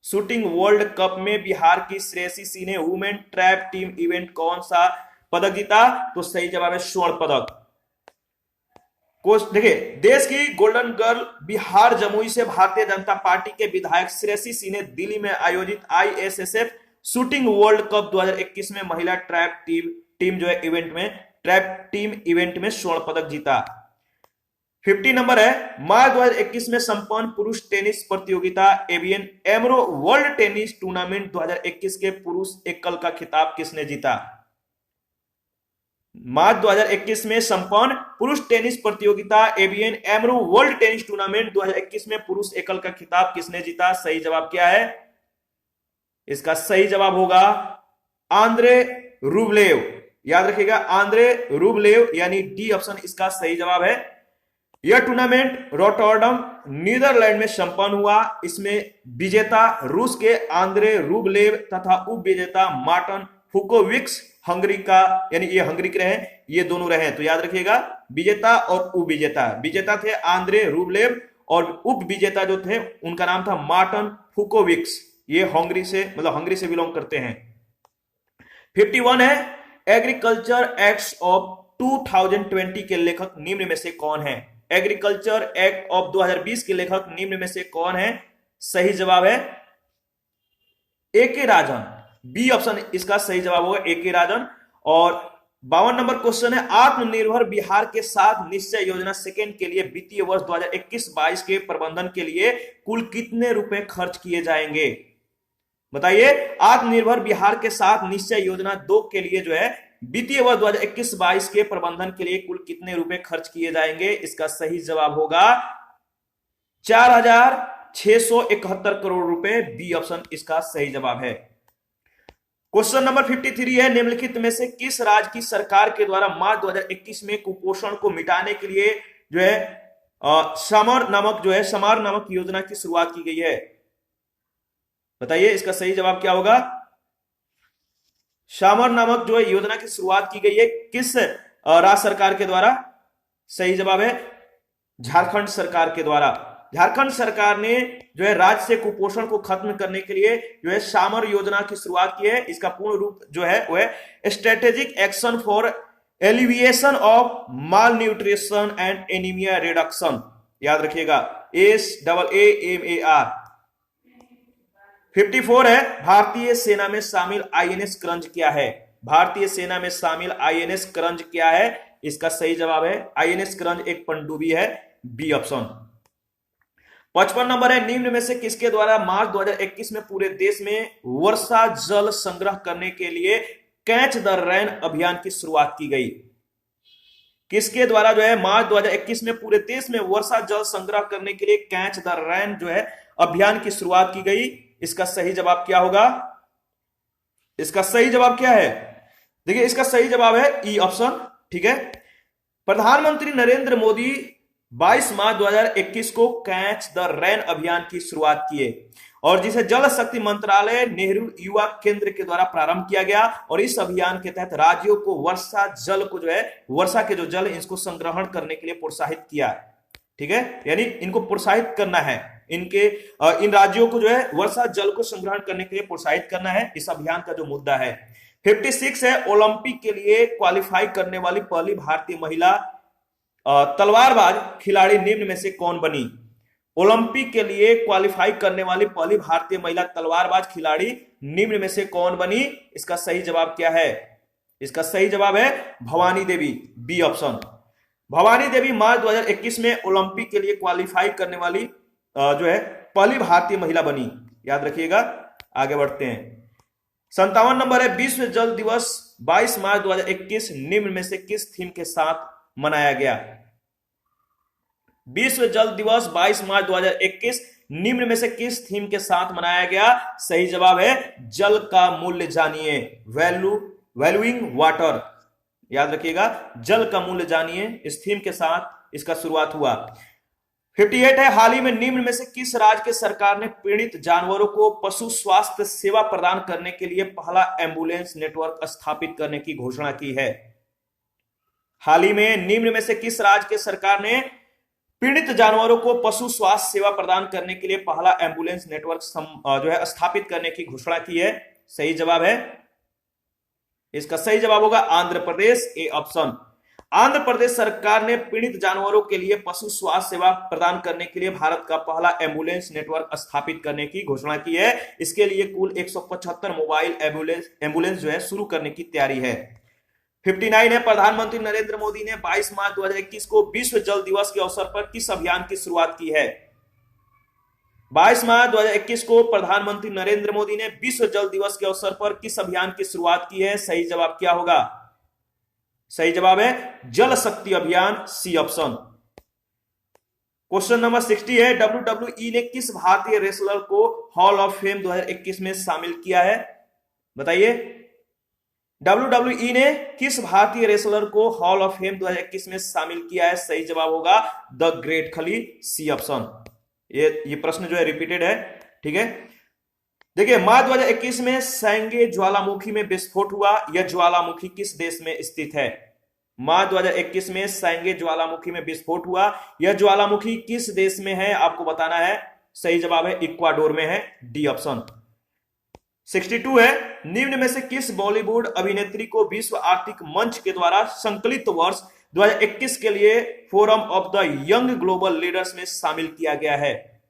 शूटिंग वर्ल्ड कप में बिहार की श्रेयसी सिंह ने वुमेन ट्रैप टीम इवेंट कौन सा पदक जीता? तो सही जवाब है स्वर्ण पदक। देखिए, देश की गोल्डन गर्ल बिहार जमुई से भारतीय जनता पार्टी के विधायक श्रेयसी सिंह ने दिल्ली में आयोजित ISSF शूटिंग वर्ल्ड कप 2021 में महिला ट्रैप टीम जो है ट्रैप टीम इवेंट में स्वर्ण पदक जीता। 50 नंबर है, मार्च 2021 में संपन्न पुरुष टेनिस प्रतियोगिता एवियन एमरो वर्ल्ड टेनिस टूर्नामेंट 2021 के पुरुष एकल का खिताब किसने जीता? मार्च 2021 में संपन्न पुरुष टेनिस प्रतियोगिता एवियन एमरो वर्ल्ड टेनिस टूर्नामेंट 2021 में पुरुष एकल का खिताब किसने जीता? सही जवाब क्या है? इसका सही जवाब होगा आंद्रे रूबलेव, याद रखिएगा, आंद्रे रूबलेव, यानी डी ऑप्शन इसका सही जवाब है। यह टूर्नामेंट रोटरडम नीदरलैंड में संपन्न हुआ। इसमें विजेता रूस के आंद्रे रूबलेव तथा उप विजेता मार्टन फुकोविक्स हंगरी का, यानी ये हंगरी के रहे, ये दोनों रहे। तो याद रखिएगा, विजेता और उप विजेता। विजेता थे आंद्रे रूबलेव और उप विजेता जो थे उनका नाम था मार्टन फुकोविक्स। ये हंगरी से बिलोंग करते हैं। 51 है, एग्रीकल्चर एक्ट ऑफ 2020 के लेखक निम्न में से कौन है? एग्रीकल्चर एक्ट ऑफ 2020 के लेखक निम्न में से कौन है? सही जवाब है ए के राजन। बी ऑप्शन इसका सही जवाब होगा, ए के राजन। और 52 नंबर क्वेश्चन है, आत्मनिर्भर बिहार के साथ निश्चय योजना सेकेंड के लिए वित्तीय वर्ष 2021-22 के प्रबंधन के लिए कुल कितने रुपए खर्च किए जाएंगे? बताइए, आत्मनिर्भर बिहार के साथ निश्चय योजना 2 के लिए जो है वित्तीय वर्ष 2021-22 के प्रबंधन के लिए कुल कितने रुपए खर्च किए जाएंगे? इसका सही जवाब होगा 4,671 करोड़ रुपए। बी ऑप्शन इसका सही जवाब है। क्वेश्चन नंबर 53 है, निम्नलिखित में से किस राज्य की सरकार के द्वारा मार्च 2021 में कुपोषण को मिटाने के लिए जो है समर नामक योजना की शुरुआत की गई है? बताइए, इसका सही जवाब क्या होगा? शामर नामक जो है योजना की शुरुआत की गई है किस राज्य सरकार के द्वारा? सही जवाब है झारखंड सरकार के द्वारा। झारखंड सरकार ने जो है राज्य से कुपोषण को खत्म करने के लिए जो है शामर योजना की शुरुआत की है। इसका पूर्ण रूप जो है वो है strategic action for alleviation of mall nutrition and anaemia reduction. याद रखिएगा, SAAMAR। 54 है, भारतीय सेना में शामिल INS करंज क्या है? भारतीय सेना में शामिल INS करंज क्या है? इसका सही जवाब है INS करंज एक पनडुब्बी है। B option. 55 नंबर है, निम्न में से किसके द्वारा मार्च 2021 में पूरे देश में वर्षा जल संग्रह करने के लिए कैच द रेन अभियान की शुरुआत की गई? किसके द्वारा जो है मार्च 2021 में पूरे देश में वर्षा जल संग्रह करने के लिए कैच द रेन जो है अभियान की शुरुआत की गई? इसका सही जवाब क्या होगा? इसका सही जवाब क्या है? देखिए, इसका सही जवाब है ई ऑप्शन। ठीक है, प्रधानमंत्री नरेंद्र मोदी 22 मार्च 2021 को कैच द रेन अभियान की शुरुआत किए और जिसे जल शक्ति मंत्रालय नेहरू युवा केंद्र के द्वारा प्रारंभ किया गया। और इस अभियान के तहत राज्यों को वर्षा जल को जो है वर्षा के जो जल इसको संग्रहण करने के लिए प्रोत्साहित किया। ठीक है, यानी इनको प्रोत्साहित करना है, इन राज्यों को जो है वर्षा जल को संग्रहण करने के लिए प्रोत्साहित करना है, इस अभियान का जो मुद्दा है। 56 है, ओलंपिक के लिए क्वालिफाई करने वाली पहली भारतीय महिला तलवारबाज खिलाड़ी निम्न में से कौन बनी? ओलंपिक के लिए क्वालिफाई करने वाली पहली भारतीय महिला तलवारबाज खिलाड़ी निम्न में से कौन बनी? इसका सही जवाब क्या है? इसका सही जवाब है Bhavani Devi. B option. Bhavani Devi March 2021 में ओलंपिक के लिए क्वालिफाई करने वाली जो है पहली भारतीय महिला बनी। याद रखिएगा, आगे बढ़ते हैं। 57 नंबर है, विश्व जल दिवस 22 मार्च 2021 निम्न में से किस थीम के साथ मनाया गया? विश्व जल दिवस 22 मार्च 2021 निम्न में से किस थीम के साथ मनाया गया? सही जवाब है जल का मूल्य जानिए, वैल्यूइंग वाटर। याद रखिएगा, जल का मूल्य जानिए, इस थीम के साथ इसका शुरुआत हुआ। 58 है, हाल ही में निम्न में से किस राज्य के सरकार ने पीड़ित जानवरों को पशु स्वास्थ्य सेवा प्रदान करने के लिए पहला एम्बुलेंस नेटवर्क स्थापित करने की घोषणा की है? हाल ही में निम्न में से किस राज्य के सरकार ने पीड़ित जानवरों को पशु स्वास्थ्य सेवा प्रदान करने के लिए पहला एम्बुलेंस नेटवर्क जो है स्थापित करने की घोषणा की है? सही जवाब है, इसका सही जवाब होगा आंध्र प्रदेश। A option. आंध्र प्रदेश सरकार ने पीड़ित जानवरों के लिए पशु स्वास्थ्य सेवा प्रदान करने के लिए भारत का पहला एम्बुलेंस नेटवर्क स्थापित करने की घोषणा की है। इसके लिए कुल 175 मोबाइल एम्बुलेंस जो है शुरू करने की तैयारी है। 59 है, प्रधानमंत्री नरेंद्र मोदी ने 22 मार्च 2021 को विश्व जल दिवस के अवसर पर किस अभियान की शुरुआत की है? 22 मार्च 2021 को प्रधानमंत्री नरेंद्र मोदी ने विश्व जल दिवस के अवसर पर किस अभियान की शुरुआत की है? सही जवाब क्या होगा? सही जवाब है जल शक्ति अभियान। सी ऑप्शन। क्वेश्चन नंबर 60 है, WWE ने किस भारतीय रेसलर को हॉल ऑफ फेम 2021 में शामिल किया है? बताइए, WWE ने किस भारतीय रेसलर को हॉल ऑफ फेम 2021 में शामिल किया है? सही जवाब होगा the great Khali. C option. ये प्रश्न जो है रिपीटेड है। ठीक है, देखिए, मार्च 2021 में सैंगे ज्वालामुखी में विस्फोट हुआ। यह ज्वालामुखी किस देश में स्थित है? मार्च 2021 में सैंगे ज्वालामुखी में विस्फोट हुआ। यह ज्वालामुखी किस देश में है? आपको बताना है। सही जवाब है इक्वाडोर में है। D option. 62 है, निम्न में से किस बॉलीवुड अभिनेत्री को विश्व आर्थिक मंच के द्वारा संकलित वर्ष 2021 के लिए forum of the young global leaders में शामिल किया गया है?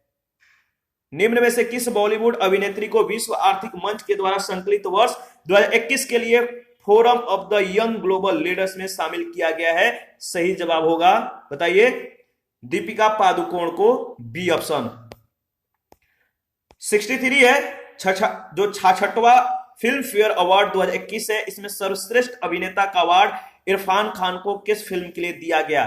निम्न में से किस बॉलीवुड अभिनेत्री को विश्व आर्थिक मंच के द्वारा संकलित वर्ष 2021 के लिए forum of the young global leaders में शामिल किया गया है? सही जवाब होगा, बताइए, दीपिका पादुकोण को, बी ऑप्शन। 63 है, जो 66वां फिल्म फेयर अवार्ड 2021 है, इसमें सर्वश्रेष्ठ अभिनेता का अवार्ड इरफान खान को किस फिल्म के लिए दिया गया?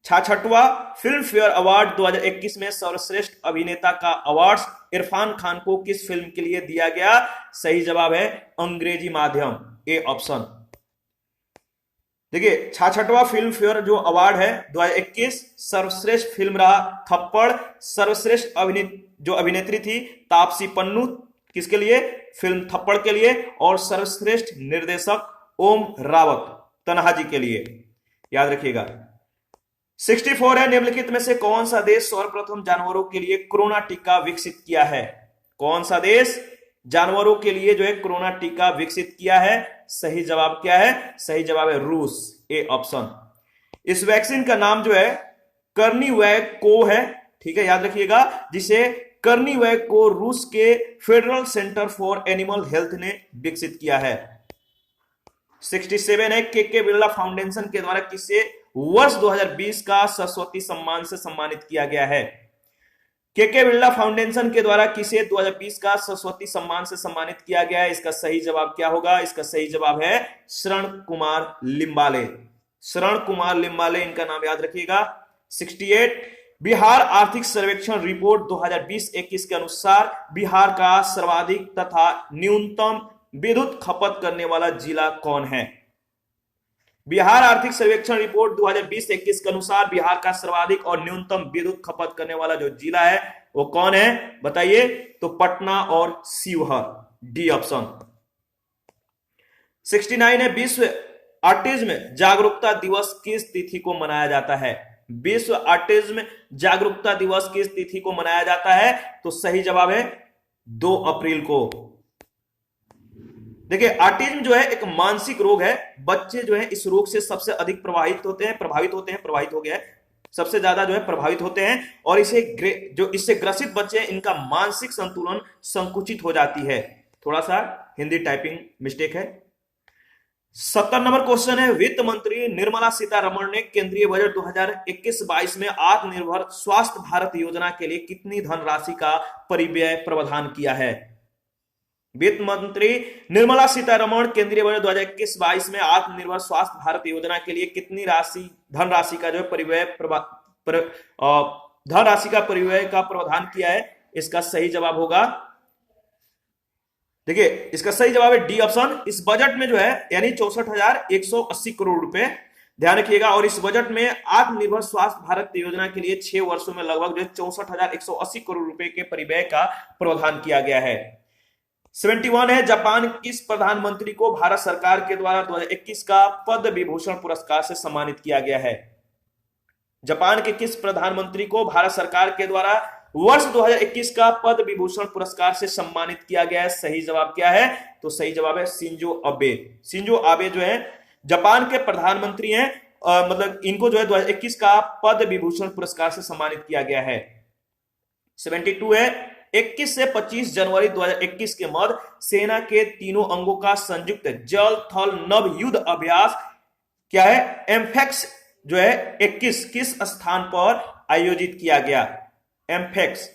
66वां फिल्म फेयर अवार्ड 2021 में सर्वश्रेष्ठ अभिनेता का अवार्ड इरफान खान को किस फिल्म के लिए दिया गया? सही जवाब है अंग्रेजी माध्यम, ए ऑप्शन। देखिए 66वां फिल्म फेयर जो अवार्ड है 2021, सर्वश्रेष्ठ फिल्म रहा थप्पड़, सर्वश्रेष्ठ जो अभिनेत्री थी तापसी पन्नू, किसके लिए? फिल्म थप्पड़ के लिए, और सर्वश्रेष्ठ निर्देशक ओम रावत तन्हाजी के लिए, याद रखिएगा। 64 है, निम्नलिखित में से कौन सा देश सर्वप्रथम जानवरों के लिए कोरोना टीका विकसित किया है? कौन सा देश जानवरों के लिए जो है कोरोना टीका विकसित किया है? सही जवाब क्या है? सही जवाब है रूस, ए ऑप्शन। इस वैक्सीन का नाम जो है कर्निवैक को है, ठीक है, याद रखिएगा, जिसे कर्निवैक को रूस के federal centre for animal health ने विकसित किया है। 67 है, के बिरला फाउंडेशन के द्वारा किसे वर्ष 2020 का सरस्वती सम्मान से सम्मानित किया गया है? के बिरला फाउंडेशन के द्वारा किसे 2020 का सरस्वती सम्मान से सम्मानित किया गया है? इसका सही जवाब क्या होगा? इसका सही जवाब है शरण कुमार लिम्बाले, शरण कुमार लिम्बाले इनका नाम याद रखिएगा। 68, बिहार आर्थिक सर्वेक्षण रिपोर्ट 2020-21 के अनुसार बिहार का सर्वाधिक तथा न्यूनतम विद्युत खपत करने वाला जिला कौन है? बिहार आर्थिक सर्वेक्षण रिपोर्ट 2020-21 के अनुसार बिहार का सर्वाधिक और न्यूनतम विद्युत खपत करने वाला जो जिला है वो कौन है, बताइए? तो पटना और शिवहर, डी ऑप्शन। 69 है, विश्व ऑटिज्म जागरूकता दिवस किस तिथि को मनाया जाता है? विश्व ऑटिज्म जागरूकता दिवस किस तिथि को मनाया जाता है? तो सही जवाब है 2 अप्रैल को। देखिए ऑटिज्म जो है एक मानसिक रोग है, बच्चे जो है इस रोग से सबसे अधिक प्रभावित होते हैं, सबसे ज्यादा जो है प्रभावित होते हैं, और जो इससे ग्रसित बच्चे हैं इनका मानसिक संतुलन संकुचित हो जाती है। थोड़ा सा हिंदी टाइपिंग मिस्टेक है। 70 नंबर क्वेश्चन है, वित्त मंत्री निर्मला सीतारमण ने केंद्रीय बजट 2021-22 में आत्मनिर्भर स्वास्थ्य भारत योजना के लिए कितनी धनराशि का परिव्यय प्रावधान किया है? वित्त मंत्री निर्मला सीतारमण केंद्रीय बजट 2021-22 में आत्मनिर्भर स्वास्थ्य भारत योजना के लिए कितनी धनराशि का जो है धनराशि का परिव्यय का प्रावधान किया है? इसका सही जवाब होगा, देखिए इसका सही जवाब है डी ऑप्शन। इस बजट में जो है यानी 64,180 करोड़ रुपए, ध्यान रखिएगा, और इस बजट में आत्मनिर्भर स्वास्थ्य भारत योजना के लिए 6 वर्षों में लगभग जो 64,180 करोड़ रुपए के परिव्यय का प्रावधान किया गया है। 71 है, जापान किस प्रधानमंत्री को भारत सरकार के द्वारा 2021 का पद्म विभूषण पुरस्कार से सम्मानित किया गया है? जापान के किस प्रधानमंत्री को भारत सरकार के द्वारा वर्ष 2021 का पद्म विभूषण पुरस्कार से सम्मानित किया गया है? सही जवाब क्या है? तो सही जवाब है शिंजो अबे। शिंजो आबे जो है जापान के प्रधानमंत्री हैं, मतलब इनको जो है 2021 का पद्म विभूषण पुरस्कार से सम्मानित किया गया है। 72 है, 21 से 25 जनवरी 2021 के मध्य सेना के तीनों अंगों का संयुक्त जल थल नभ युद्ध अभ्यास क्या है? एम्फेक्स जो है 21 किस स्थान पर आयोजित किया गया? एम्फेक्स,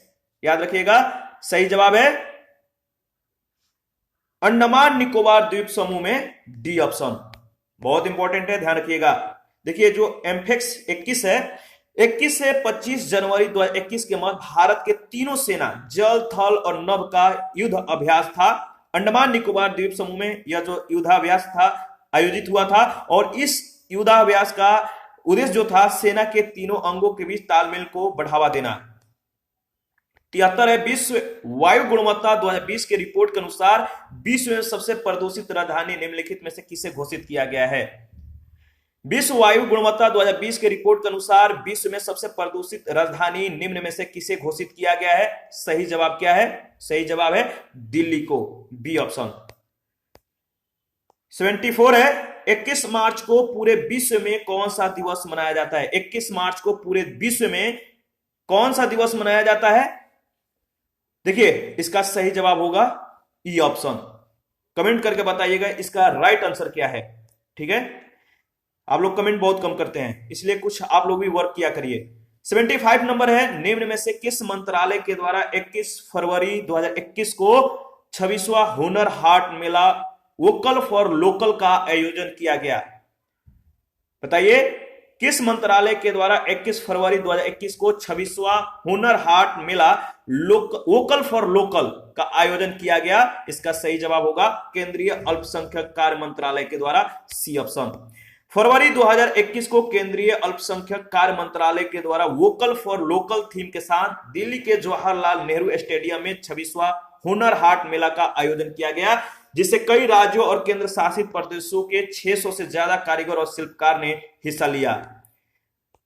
याद रखिएगा, सही जवाब है अंडमान निकोबार द्वीप समूह में, डी ऑप्शन। बहुत इंपॉर्टेंट है, ध्यान रखिएगा। देखिए जो एम्फेक्स 21 है, 21 से 25 जनवरी 2021 के मध्य भारत के तीनों सेना जल थल और नभ का युद्ध अभ्यास था। अंडमान निकोबार द्वीप समूह में यह जो युद्धाभ्यास था आयोजित हुआ था, और इस युद्धाभ्यास का उद्देश्य जो था सेना के तीनों अंगों के बीच तालमेल को बढ़ावा देना। 73 है, विश्व वायु गुणवत्ता 2020 के रिपोर्ट के अनुसार विश्व में सबसे प्रदूषित राजधानी निम्नलिखित में से किसे घोषित किया गया है? विश्व वायु गुणवत्ता 2020 के रिपोर्ट के अनुसार विश्व में सबसे प्रदूषित राजधानी निम्न में से किसे घोषित किया गया है? सही जवाब क्या है? सही जवाब है दिल्ली को, बी ऑप्शन। 74 है, 21 मार्च को पूरे विश्व में कौन सा दिवस मनाया जाता है? 21 मार्च को पूरे विश्व में कौन सा दिवस मनाया जाता है? देखिए इसका सही जवाब होगा ई ऑप्शन। कमेंट करके बताइएगा इसका राइट आंसर क्या है। ठीक है, आप लोग कमेंट बहुत कम करते हैं, इसलिए कुछ आप लोग भी वर्क किया करिए। 75 नंबर है, निम्न में से किस मंत्रालय के द्वारा 21 फरवरी 2021 को 26वां हुनर हाट मेला वोकल फॉर लोकल का आयोजन किया गया? बताइए किस मंत्रालय के द्वारा 21 फरवरी 2021 को 26वां हुनर हाट मेला वोकल फॉर लोकल का आयोजन किया गया? इसका सही जवाब होगा केंद्रीय अल्पसंख्यक कार्य मंत्रालय के द्वारा, सी ऑप्शन। फरवरी 2021 को केंद्रीय अल्पसंख्यक कार्य मंत्रालय के द्वारा वोकल फॉर लोकल थीम के साथ दिल्ली के जवाहरलाल नेहरू स्टेडियम में 26वां हुनर हाट मेला का आयोजन किया गया, जिससे कई राज्यों और केंद्र शासित प्रदेशों के 600 से ज्यादा कारीगर और शिल्पकार ने हिस्सा लिया।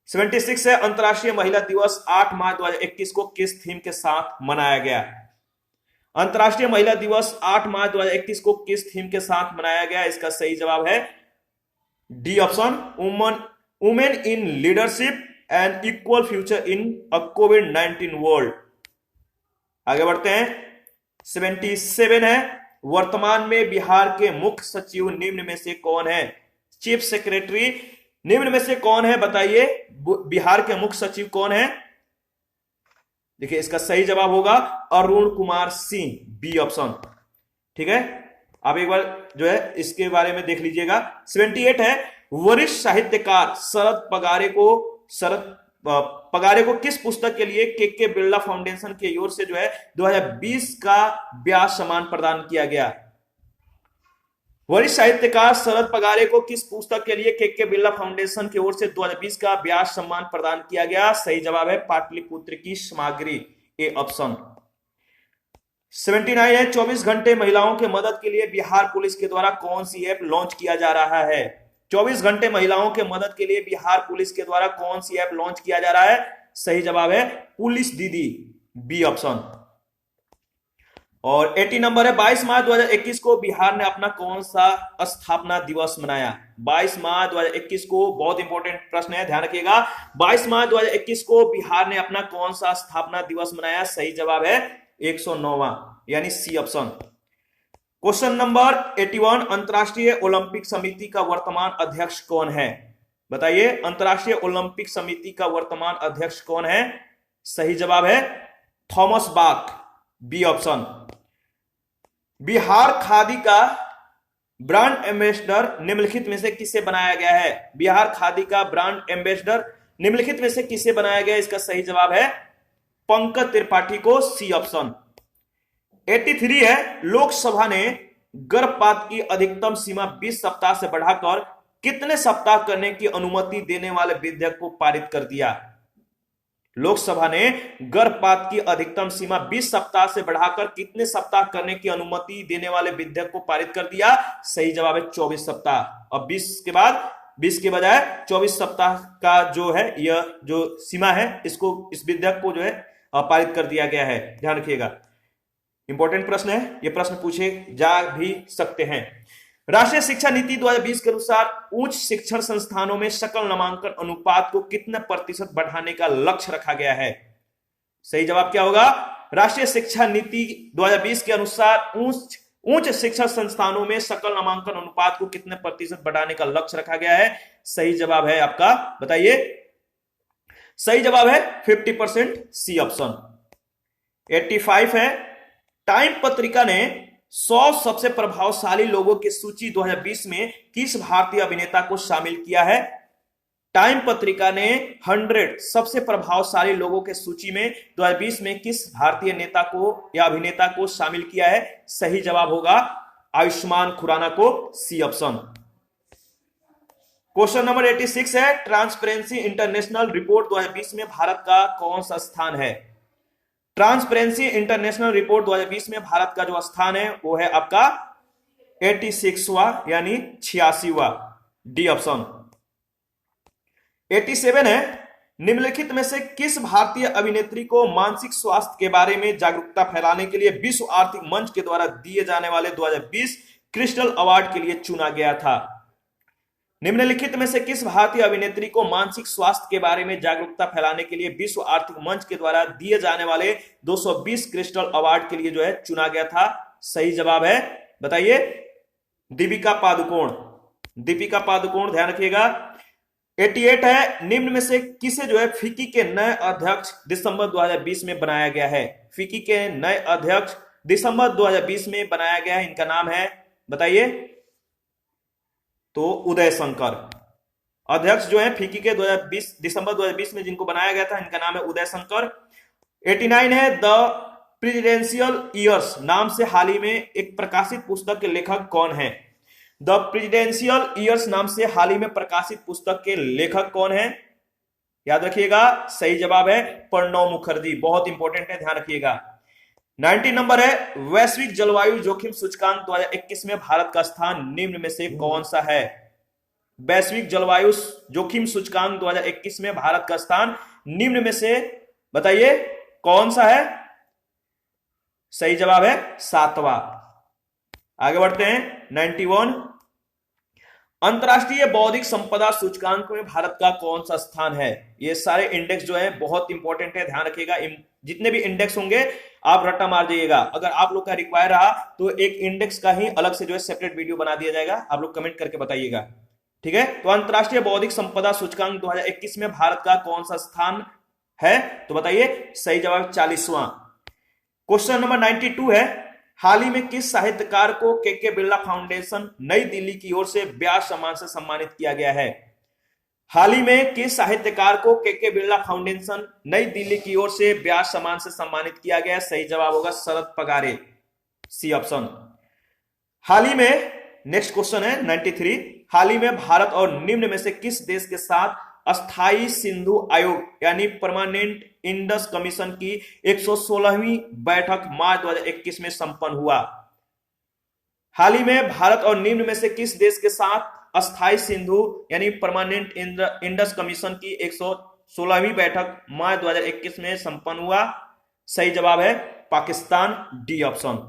76 है, अंतर्राष्ट्रीय महिला दिवस 8 मार्च 2021 को किस थीम के साथ मनाया गया? अंतर्राष्ट्रीय महिला दिवस 8 मार्च 2021 को किस थीम के साथ मनाया गया? इसका सही जवाब है D option, women in leadership and equal future in a covid world. आगे बढ़ते हैं। 77 है, वर्तमान में बिहार के मुख्य सचिव निम्न में से कौन है? चीफ सेक्रेटरी निम्न में से कौन है? बताइए बिहार के मुख्य सचिव कौन है? देखिए इसका सही जवाब होगा अरुण कुमार सिंह, बी ऑप्शन। ठीक है, आप एक बार जो है इसके बारे में देख लीजिएगा। 78 है, वरिष्ठ साहित्यकार शरद पगारे को किस पुस्तक के लिए के बिरला फाउंडेशन की ओर से जो है 2020 का व्यास सम्मान प्रदान किया गया? वरिष्ठ साहित्यकार शरद पगारे को किस पुस्तक के लिए के बिरला फाउंडेशन की ओर से 2020 का व्यास सम्मान प्रदान किया गया? सही जवाब है पाटलिपुत्र की सामग्री, ए ऑप्शन। 79 है, 24 घंटे महिलाओं के मदद के लिए बिहार पुलिस के द्वारा कौन सी ऐप लॉन्च किया जा रहा है? 24 घंटे महिलाओं के मदद के लिए बिहार पुलिस के द्वारा कौन सी ऐप लॉन्च किया जा रहा है? सही जवाब है पुलिस दीदी, बी ऑप्शन। और 80 नंबर है, 22 मार्च 2021 को बिहार ने अपना कौन सा स्थापना दिवस मनाया? 22 मार्च 2021 को, बहुत इंपॉर्टेंट प्रश्न है, ध्यान रखिएगा। 22 मार्च 2021 को बिहार ने अपना कौन सा स्थापना दिवस मनाया? सही जवाब है 109वां, यानी सी ऑप्शन। क्वेश्चन नंबर 81, अंतरराष्ट्रीय ओलंपिक समिति का वर्तमान अध्यक्ष कौन है? बताइए अंतरराष्ट्रीय ओलंपिक समिति का वर्तमान अध्यक्ष कौन है? सही जवाब है Thomas Bach, B option. Bihar khadi का ब्रांड एम्बेसडर निम्नलिखित में से किसे बनाया गया है? बिहार खादी का ब्रांड एम्बेसडर निम्नलिखित में से किसे बनाया गया? इसका सही जवाब है पंकज त्रिपाठी को, सी ऑप्शन। 83 है, लोकसभा ने गर्भपात की अधिकतम सीमा 20 सप्ताह से बढ़ाकर कितने सप्ताह करने की अनुमति देने वाले विधेयक को पारित कर दिया? लोकसभा ने गर्भपात की अधिकतम सीमा 20 सप्ताह से बढ़ाकर कितने सप्ताह करने की अनुमति देने वाले विधेयक को पारित कर दिया? सही जवाब है 24 सप्ताह। अब 20 के बजाय 24 सप्ताह का जो है यह जो सीमा है इसको, इस विधेयक को जो है पारित कर दिया गया है। ध्यान रखिएगा, इंपॉर्टेंट प्रश्न है, यह प्रश्न पूछे जा भी सकते हैं। राष्ट्रीय शिक्षा नीति 2020 के अनुसार उच्च शिक्षण संस्थानों में सकल नामांकन अनुपात को कितने प्रतिशत बढ़ाने का लक्ष्य रखा गया है? सही जवाब क्या होगा? राष्ट्रीय शिक्षा नीति 2020 के अनुसार उच्च शिक्षण संस्थानों में सकल नामांकन अनुपात को कितने प्रतिशत बढ़ाने का लक्ष्य रखा गया है? सही जवाब है आपका, बताइए। सही जवाब है 50%, सी ऑप्शन। 85 है, टाइम पत्रिका ने 100 सबसे प्रभावशाली लोगों की सूची 2020 में किस भारतीय अभिनेता को शामिल किया है? टाइम पत्रिका ने 100 सबसे प्रभावशाली लोगों के सूची में 2020 में किस भारतीय नेता को या अभिनेता को शामिल किया है? सही जवाब होगा आयुष्मान खुराना को, सी ऑप्शन। क्वेश्चन नंबर 86 है, ट्रांसपेरेंसी इंटरनेशनल रिपोर्ट 2020 में भारत का कौन सा स्थान है? ट्रांसपेरेंसी इंटरनेशनल रिपोर्ट 2020 में भारत का जो स्थान है वो है आपका 86वां, यानी 86वां, डी ऑप्शन। 87 है, निम्नलिखित में से किस भारतीय अभिनेत्री को मानसिक स्वास्थ्य के बारे में जागरूकता फैलाने के लिए विश्व आर्थिक मंच के द्वारा दिए जाने वाले 2020 क्रिस्टल अवार्ड के लिए चुना गया था? निम्नलिखित में से किस भारतीय अभिनेत्री को मानसिक स्वास्थ्य के बारे में जागरूकता फैलाने के लिए विश्व आर्थिक मंच के द्वारा दिए जाने वाले 220 क्रिस्टल अवार्ड के लिए जो है चुना गया था? सही जवाब है, बताइए, दीपिका पादुकोण। दीपिका पादुकोण, ध्यान रखिएगा। 88 है, निम्न में से किसे जो है फिक्की के नए अध्यक्ष दिसंबर 2020 में बनाया गया है? फिक्की के नए अध्यक्ष दिसंबर 2020 में बनाया गया है, इनका नाम है, बताइए, तो उदय शंकर। अध्यक्ष जो है फिक्की के दिसंबर 2020 में जिनको बनाया गया था, इनका नाम है उदय शंकर। 89 है, द प्रेसिडेंशियल ईयर्स नाम से हाल ही में एक प्रकाशित पुस्तक के लेखक कौन है? द प्रेसिडेंशियल ईयर्स नाम से हाल ही में प्रकाशित पुस्तक के लेखक कौन है? याद रखिएगा, सही जवाब है प्रणब मुखर्जी। बहुत इंपॉर्टेंट है, ध्यान रखिएगा। 90 नंबर है, वैश्विक जलवायु जोखिम सूचकांक 2021 में भारत का स्थान निम्न में से कौन सा है? वैश्विक जलवायु जोखिम सूचकांक 2021 में भारत का स्थान निम्न में से, बताइए, कौन सा है? सही जवाब है 7वां। आगे बढ़ते हैं। 91, अंतरराष्ट्रीय बौद्धिक संपदा सूचकांक में भारत का कौन सा स्थान है? ये सारे इंडेक्स जो है बहुत इंपॉर्टेंट है, ध्यान रखिएगा। जितने भी इंडेक्स होंगे आप रट्टा मार जाइएगा। अगर आप लोग का रिक्वायर रहा तो एक इंडेक्स का ही अलग से जो है सेपरेट वीडियो बना दिया जाएगा, आप लोग कमेंट करके बताइएगा, ठीक है। तो अंतरराष्ट्रीय बौद्धिक संपदा सूचकांक 2021 में भारत का कौन सा स्थान है? तो बताइए, सही जवाब 40वां। क्वेश्चन नंबर 92 है, हाल ही में किस साहित्यकार को के बिरला फाउंडेशन नई दिल्ली की ओर से व्यास सम्मान से सम्मानित किया गया है? हाल ही में किस साहित्यकार को के बिरला फाउंडेशन नई दिल्ली की ओर से व्यास सम्मान से सम्मानित किया गया है? सही जवाब होगा शरद पगारे, सी ऑप्शन। हाल ही में, नेक्स्ट क्वेश्चन है 93, हाल ही में भारत और निम्न में से किस देश के साथ अस्थाई सिंधु आयोग यानी परमानेंट इंडस कमीशन की 116वीं बैठक मार्च 2021 में संपन्न हुआ? हाल ही में भारत और निम्न में से किस देश के साथ अस्थाई सिंधु यानी परमानेंट इंडस कमीशन की 116वीं बैठक मार्च 2021 में संपन्न हुआ? सही जवाब है पाकिस्तान, डी ऑप्शन।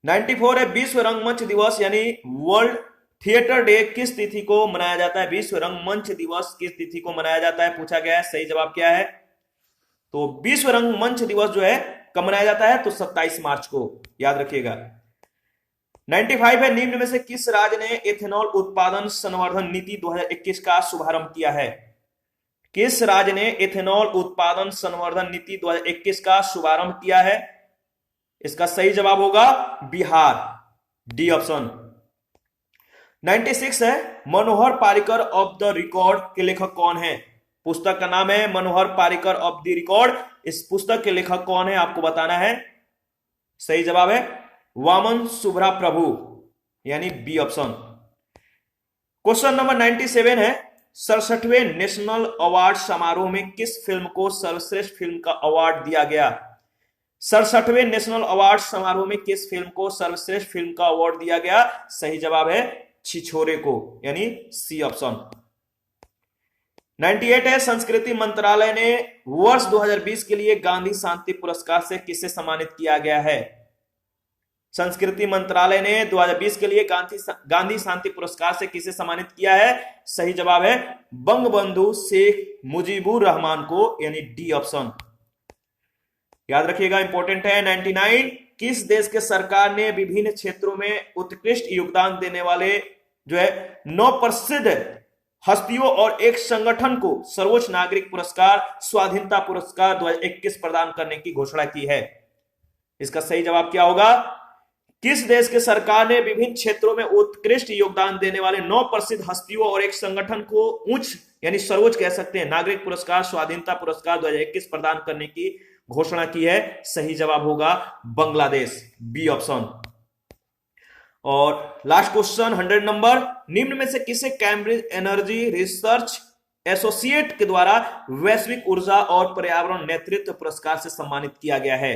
94 है, विश्व रंगमंच दिवस यानी वर्ल्ड थिएटर डे किस तिथि को मनाया जाता है? विश्व रंगमंच दिवस किस तिथि को मनाया जाता है, पूछा गया है। सही जवाब क्या है? तो विश्व रंगमंच दिवस जो है कब मनाया जाता है? तो 27 मार्च को, याद रखिएगा। 95 है, निम्न में से किस राज्य ने एथेनॉल उत्पादन संवर्धन नीति 2021 का शुभारंभ किया है? किस राज्य ने एथेनॉल उत्पादन संवर्धन नीति 2021 का शुभारंभ किया है? इसका सही जवाब होगा बिहार, डी ऑप्शन। 96 है, मनोहर पारिकर ऑफ द रिकॉर्ड के लेखक कौन है? पुस्तक का नाम है मनोहर पारिकर ऑफ द रिकॉर्ड। इस पुस्तक के लेखक कौन है आपको बताना है। सही जवाब है वामन सुभ्रा प्रभु, यानी बी ऑप्शन। क्वेश्चन नंबर 97 है, 67वें नेशनल अवार्ड समारोह में किस फिल्म को सर्वश्रेष्ठ फिल्म का अवार्ड दिया गया? 67वें नेशनल अवार्ड समारोह में किस फिल्म को सर्वश्रेष्ठ फिल्म का अवार्ड दिया गया? सही जवाब है छिछोरे को, यानी सी ऑप्शन। 98 है, संस्कृति मंत्रालय ने वर्ष 2020 के लिए गांधी शांति पुरस्कार से किसे सम्मानित किया गया है? संस्कृति मंत्रालय ने 2020 के लिए गांधी शांति पुरस्कार से किसे सम्मानित किया है? सही जवाब है बंगबंधु शेख मुजीबुर रहमान को, यानी डी ऑप्शन। याद रखिएगा, इंपॉर्टेंट है। 99, किस देश के सरकार ने विभिन्न क्षेत्रों में उत्कृष्ट योगदान देने वाले जो है 9 प्रसिद्ध हस्तियों और एक संगठन को सर्वोच्च नागरिक पुरस्कार स्वाधीनता पुरस्कार 2021 प्रदान करने की घोषणा की है? इसका सही जवाब क्या होगा? किस देश के सरकार ने विभिन्न क्षेत्रों में उत्कृष्ट योगदान देने वाले 9 प्रसिद्ध हस्तियों और एक संगठन को उच्च यानी सर्वोच्च कह सकते हैं नागरिक पुरस्कार स्वाधीनता पुरस्कार 2021 प्रदान करने की घोषणा की है? सही जवाब होगा बांग्लादेश, बी ऑप्शन। और लास्ट क्वेश्चन 100 नंबर, निम्न में से किसे कैम्ब्रिज एनर्जी रिसर्च एसोसिएट के द्वारा वैश्विक ऊर्जा और पर्यावरण नेतृत्व पुरस्कार से सम्मानित किया गया है?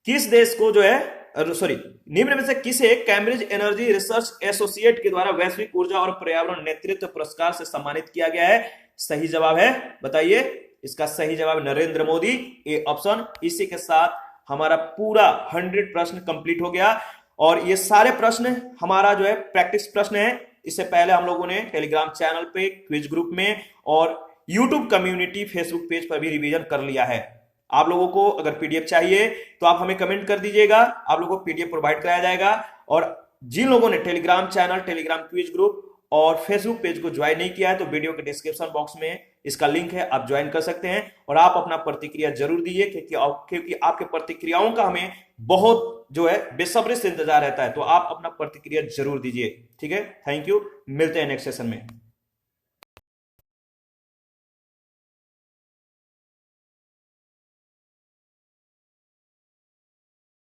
किस देश को जो है निम्न में से किसे कैम्ब्रिज एनर्जी रिसर्च एसोसिएट के द्वारा वैश्विक ऊर्जा और पर्यावरण नेतृत्व पुरस्कार से सम्मानित किया गया है? सही जवाब है, बताइए। इसका सही जवाब नरेंद्र मोदी, ए ऑप्शन। इसी के साथ हमारा पूरा 100 प्रश्न कंप्लीट हो गया और ये सारे प्रश्न हमारा जो है प्रैक्टिस प्रश्न है। इससे पहले हम लोगों ने टेलीग्राम चैनल पे, क्विज ग्रुप में और यूट्यूब कम्युनिटी फेसबुक पेज पर भी रिवीजन कर लिया है। आप लोगों को अगर पीडीएफ चाहिए तो आप हमें कमेंट कर दीजिएगा, आप लोगों को पीडीएफ प्रोवाइड कराया जाएगा। और जिन लोगों ने Telegram channel, Telegram quiz group और फेसबुक पेज को ज्वाइन नहीं किया है तो वीडियो के डिस्क्रिप्शन बॉक्स में इसका लिंक है, आप ज्वाइन कर सकते हैं। और आप अपना प्रतिक्रिया जरूर दीजिए, क्योंकि आपके प्रतिक्रियाओं का हमें बहुत जो है बेसब्री से इंतजार रहता है। तो आप अपना प्रतिक्रिया जरूर दीजिए, ठीक है। थैंक यू, मिलते हैं नेक्स्ट सेशन में।